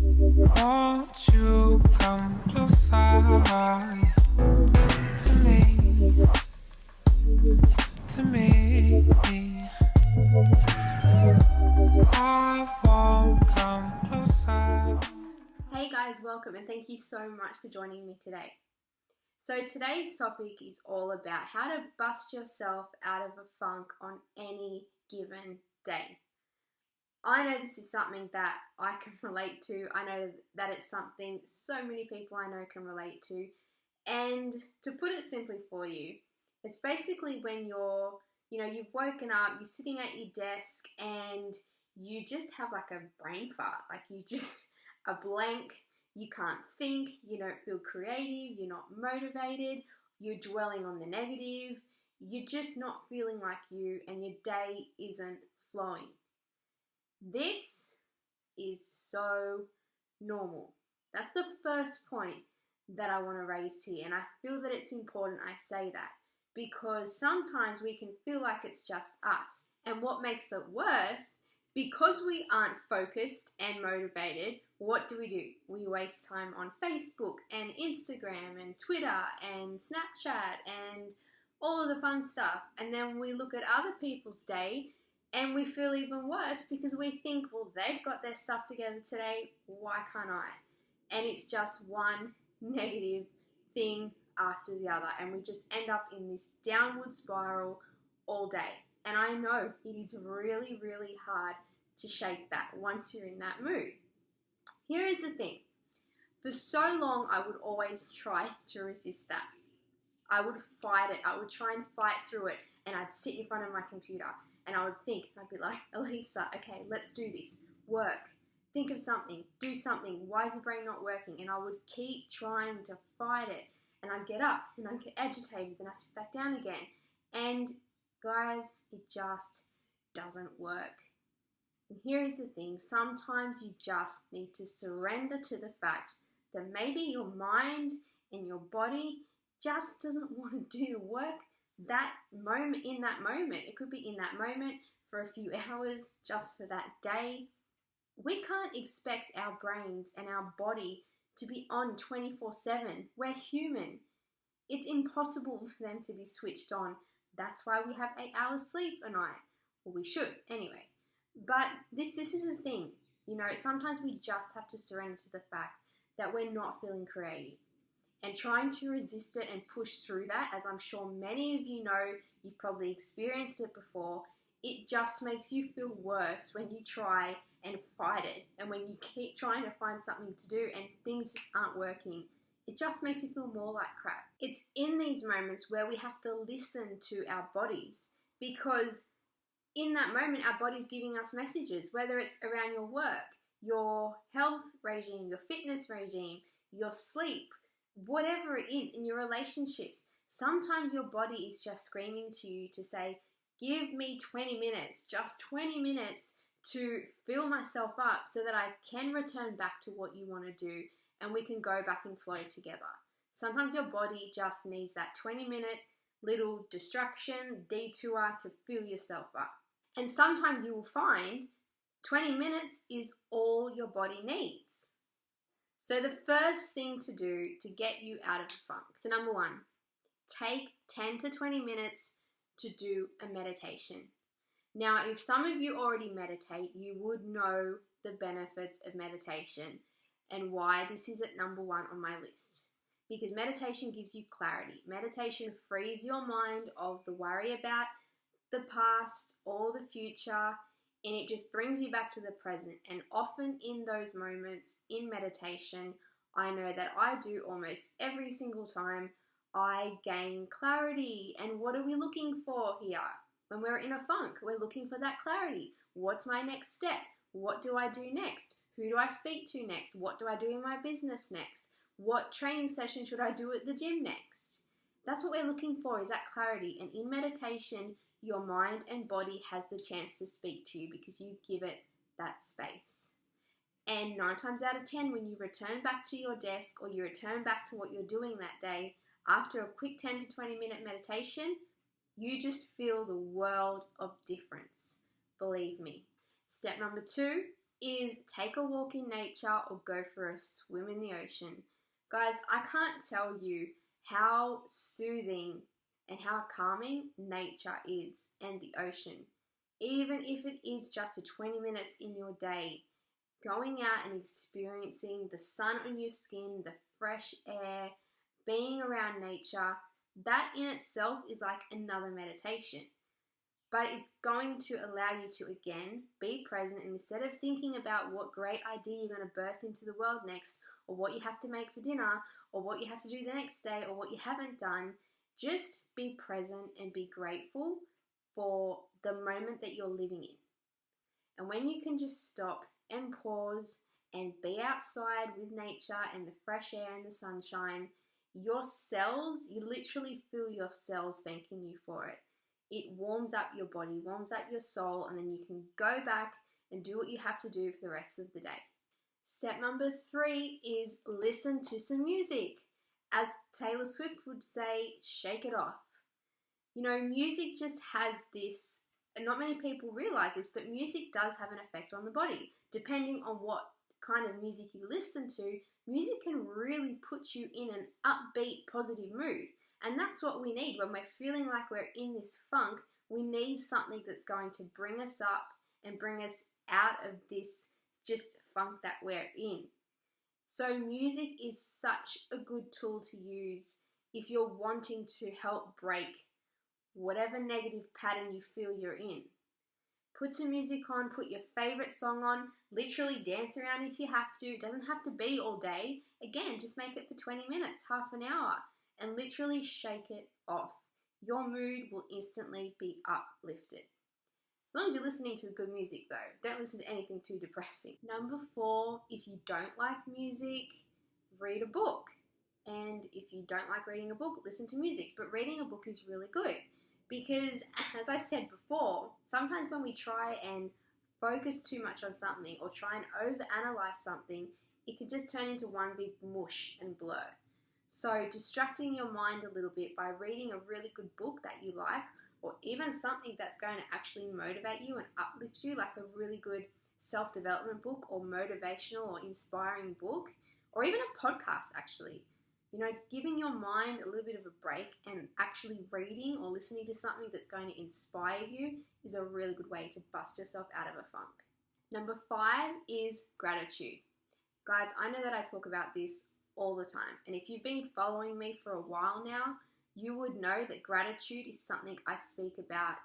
Won't you come closer to me, to me? I won't come closer. Hey guys, welcome and thank you so much for joining me today. So today's topic is all about how to bust yourself out of a funk on any given day. I know this is something that I can relate to. I know that it's something so many people I know can relate to. And to put it simply for you, it's basically when you've woken up, you're sitting at your desk and you just have like a brain fart. Like you just a blank, you can't think, you don't feel creative, you're not motivated, you're dwelling on the negative, you're just not feeling like you and your day isn't flowing. This is so normal. That's the first point that I want to raise here, and I feel that it's important I say that because sometimes we can feel like it's just us. And what makes it worse, because we aren't focused and motivated, what do? We waste time on Facebook and Instagram and Twitter and Snapchat and all of the fun stuff. And then we look at other people's day and we feel even worse because we think, well, they've got their stuff together today, why can't I? And it's just one negative thing after the other, and we just end up in this downward spiral all day. And I know it is really, really hard to shake that once you're in that mood. Here is the thing. For so long, I would always try to resist that. I would fight it. I would try and fight through it, and I'd sit in front of my computer and I would think, I'd be like, Elisa, okay, let's do this. Work. Think of something. Do something. Why is your brain not working? And I would keep trying to fight it. And I'd get up and I'd get agitated. Then I'd sit back down again. And guys, it just doesn't work. And here is the thing. Sometimes you just need to surrender to the fact that maybe your mind and your body just doesn't want to do the work that moment, in that moment. It could be in that moment for a few hours, just for that day. We can't expect our brains and our body to be on 24/7. We're human. It's impossible for them to be switched on. That's why we have 8 hours sleep a night. Well, we should anyway. But this is the thing. Sometimes we just have to surrender to the fact that we're not feeling creative. And trying to resist it and push through that, as I'm sure many of you know, you've probably experienced it before, it just makes you feel worse when you try and fight it. And when you keep trying to find something to do and things just aren't working, it just makes you feel more like crap. It's in these moments where we have to listen to our bodies, because in that moment, our body's giving us messages, whether it's around your work, your health regime, your fitness regime, your sleep, whatever it is in your relationships. Sometimes your body is just screaming to you to say, give me 20 minutes, just 20 minutes to fill myself up so that I can return back to what you want to do and we can go back and flow together. Sometimes your body just needs that 20-minute little distraction, detour to fill yourself up. And sometimes you will find 20 minutes is all your body needs. So the first thing to do to get you out of the funk. So number one, take 10 to 20 minutes to do a meditation. Now, if some of you already meditate, you would know the benefits of meditation and why this is at number one on my list. Because meditation gives you clarity. Meditation frees your mind of the worry about the past or the future, and it just brings you back to the present. And often in those moments in meditation, I know that I do almost every single time, I gain clarity. And what are we looking for here? When we're in a funk, we're looking for that clarity. What's my next step? What do I do next? Who do I speak to next? What do I do in my business next? What training session should I do at the gym next? That's what we're looking for, is that clarity. And in meditation, your mind and body has the chance to speak to you because you give it that space. And 9 times out of 10, when you return back to your desk or you return back to what you're doing that day, after a quick 10 to 20 minute meditation, you just feel the world of difference. Believe me. Step number 2, is take a walk in nature or go for a swim in the ocean. Guys, I can't tell you how soothing and how calming nature is and the ocean. Even if it is just 20 minutes in your day, going out and experiencing the sun on your skin, the fresh air, being around nature, that in itself is like another meditation. But it's going to allow you to, again, be present, and instead of thinking about what great idea you're going to birth into the world next, or what you have to make for dinner, or what you have to do the next day, or what you haven't done, just be present and be grateful for the moment that you're living in. And when you can just stop and pause and be outside with nature and the fresh air and the sunshine, your cells, you literally feel your cells thanking you for it. It warms up your body, warms up your soul, and then you can go back and do what you have to do for the rest of the day. Step number 3 is listen to some music. As Taylor Swift would say, shake it off. You know, music just has this, and not many people realize this, but music does have an effect on the body. Depending on what kind of music you listen to, music can really put you in an upbeat, positive mood. And that's what we need when we're feeling like we're in this funk. We need something that's going to bring us up and bring us out of this just funk that we're in. So music is such a good tool to use if you're wanting to help break whatever negative pattern you feel you're in. Put some music on, put your favorite song on, literally dance around if you have to. It doesn't have to be all day. Again, just make it for 20 minutes, half an hour, and literally shake it off. Your mood will instantly be uplifted. As long as you're listening to good music though, don't listen to anything too depressing. Number 4, if you don't like music, read a book. And if you don't like reading a book, listen to music. But reading a book is really good because, as I said before, sometimes when we try and focus too much on something or try and overanalyze something, it can just turn into one big mush and blur. So distracting your mind a little bit by reading a really good book that you like, or even something that's going to actually motivate you and uplift you, like a really good self-development book or motivational or inspiring book, or even a podcast actually. You know, giving your mind a little bit of a break and actually reading or listening to something that's going to inspire you is a really good way to bust yourself out of a funk. Number 5 is gratitude. Guys, I know that I talk about this all the time, and if you've been following me for a while now, you would know that gratitude is something I speak about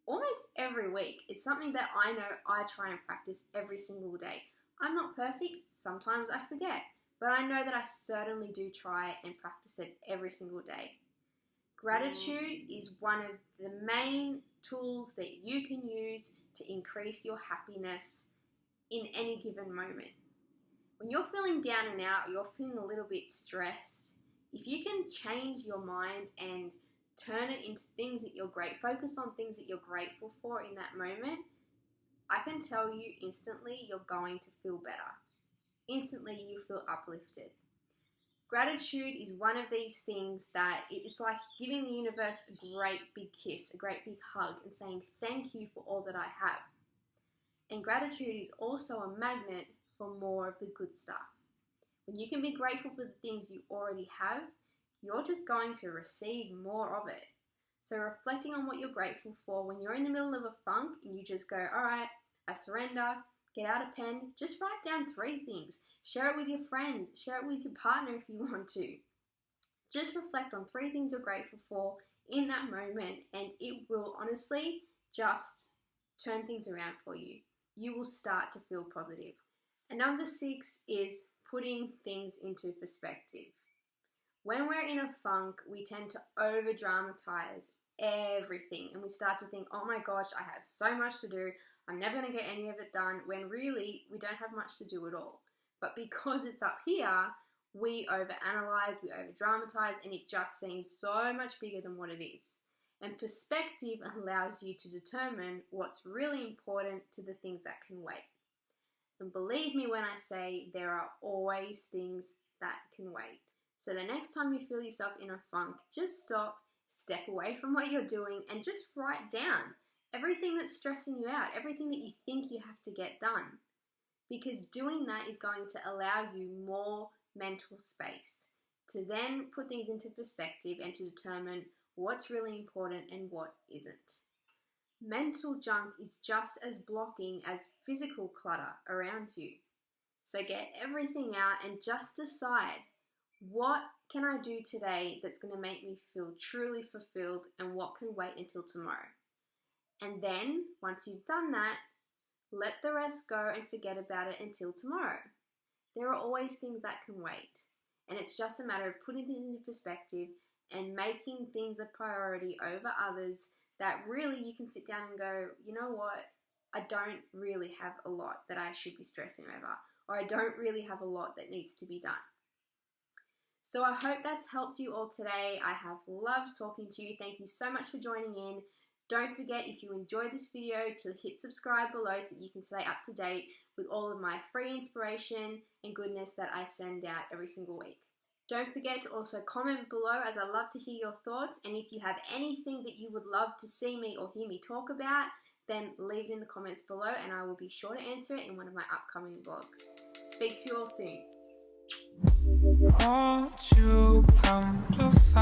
almost every week. It's something that I know I try and practice every single day. I'm not perfect, sometimes I forget, but I know that I certainly do try and practice it every single day. Gratitude is one of the main tools that you can use to increase your happiness in any given moment. When you're feeling down and out, you're feeling a little bit stressed, if you can change your mind and turn it into things that focus on things that you're grateful for in that moment, I can tell you instantly you're going to feel better. Instantly you feel uplifted. Gratitude is one of these things that it's like giving the universe a great big kiss, a great big hug, and saying thank you for all that I have. And gratitude is also a magnet for more of the good stuff. When you can be grateful for the things you already have, you're just going to receive more of it. So reflecting on what you're grateful for when you're in the middle of a funk and you just go, all right, I surrender, get out a pen, just write down 3 things. Share it with your friends, share it with your partner if you want to. Just reflect on 3 things you're grateful for in that moment, and it will honestly just turn things around for you. You will start to feel positive. And number 6 is putting things into perspective. When we're in a funk, we tend to over-dramatize everything, and we start to think, oh my gosh, I have so much to do, I'm never going to get any of it done, when really we don't have much to do at all. But because it's up here, we overanalyze, we over-dramatize, and it just seems so much bigger than what it is. And perspective allows you to determine what's really important to the things that can wait. And believe me when I say there are always things that can wait. So the next time you feel yourself in a funk, just stop, step away from what you're doing, and just write down everything that's stressing you out, everything that you think you have to get done. because doing that is going to allow you more mental space to then put things into perspective and to determine what's really important and what isn't. Mental junk is just as blocking as physical clutter around you. So get everything out and just decide, what can I do today that's going to make me feel truly fulfilled, and what can wait until tomorrow? And then, once you've done that, let the rest go and forget about it until tomorrow. There are always things that can wait. And it's just a matter of putting things into perspective and making things a priority over others that really you can sit down and go, you know what, I don't really have a lot that I should be stressing over, or I don't really have a lot that needs to be done. So I hope that's helped you all today. I have loved talking to you. Thank you so much for joining in. Don't forget, if you enjoyed this video, to hit subscribe below so that you can stay up to date with all of my free inspiration and goodness that I send out every single week. Don't forget to also comment below, as I love to hear your thoughts, and if you have anything that you would love to see me or hear me talk about, then leave it in the comments below and I will be sure to answer it in one of my upcoming vlogs. Speak to you all soon. Won't you come closer?